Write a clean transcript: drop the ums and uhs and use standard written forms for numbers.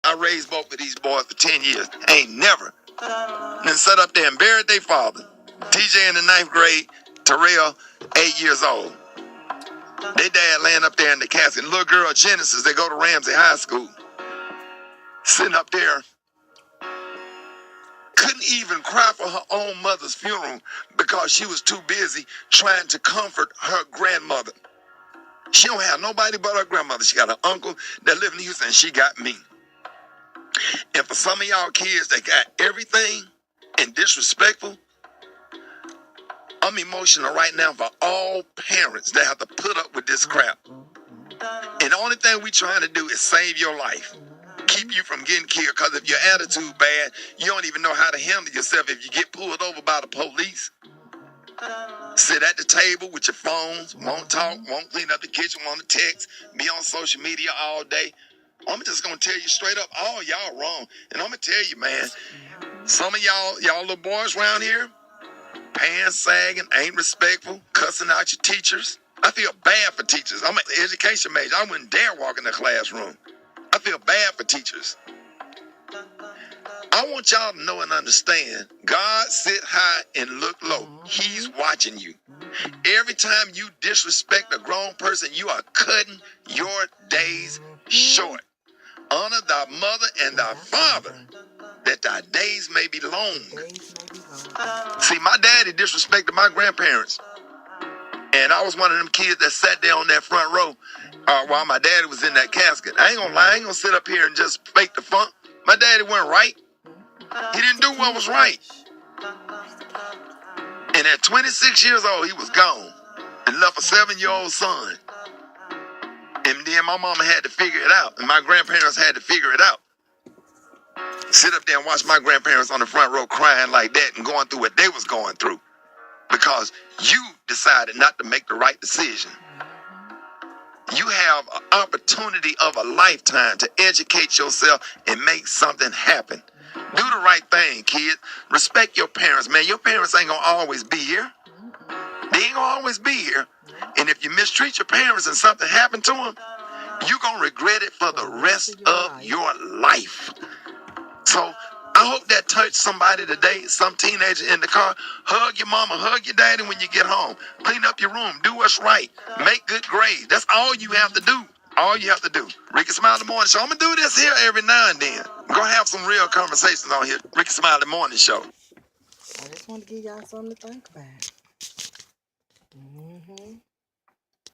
I raised both of these boys for 10 years. Ain't never. And then sat up there and buried their father. TJ in the 9th grade, Terrell, 8 years old. Their dad laying up there in the casket. Little girl, Genesis, they go to Ramsey High School. Sitting up there, couldn't even cry for her own mother's funeral because she was too busy trying to comfort her grandmother. She don't have nobody but her grandmother. She got an uncle that live in Houston, and she got me. And for some of y'all kids that got everything and disrespectful, I'm emotional right now for all parents that have to put up with this crap. And the only thing we trying to do is save your life. Keep you from getting killed, because if your attitude bad, you don't even know how to handle yourself if you get pulled over by the police. Sit at the table with your phones, won't talk, won't clean up the kitchen, won't text, be on social media all day. I'm just going to tell you straight up, all y'all wrong. And I'm going to tell you, man, some of y'all little boys around here, pants sagging, ain't respectful, cussing out your teachers. I feel bad for teachers. I'm an education major. I wouldn't dare walk in the classroom. I feel bad for teachers. I want y'all to know and understand, God sit high and look low. He's watching you. Every time you disrespect a grown person, you are cutting your days short. Honor thy mother and thy father, that thy days may be long. See, my daddy disrespected my grandparents. And I was one of them kids that sat there on that front row while my daddy was in that casket. I ain't gonna lie, I ain't gonna sit up here and just fake the funk. My daddy wasn't right. He didn't do what was right. And at 26 years old, he was gone and left a 7-year-old son. And then my mama had to figure it out, and my grandparents had to figure it out. Sit up there and watch my grandparents on the front row crying like that and going through what they was going through because you decided not to make the right decision. You have an opportunity of a lifetime to educate yourself and make something happen. Do the right thing, kid. Respect your parents, man. Your parents ain't gonna always be here. They ain't gonna always be here. And if you mistreat your parents and something happened to them, you're gonna regret it for the rest of your life. So I hope that touched somebody today, some teenager in the car. Hug your mama, hug your daddy when you get home. Clean up your room, do what's right. Make good grades. That's all you have to do. All you have to do. Ricky Smiley Morning Show. I'm going to do this here every now and then. I'm going to have some real conversations on here. Ricky Smiley Morning Show. I just want to give y'all something to think about.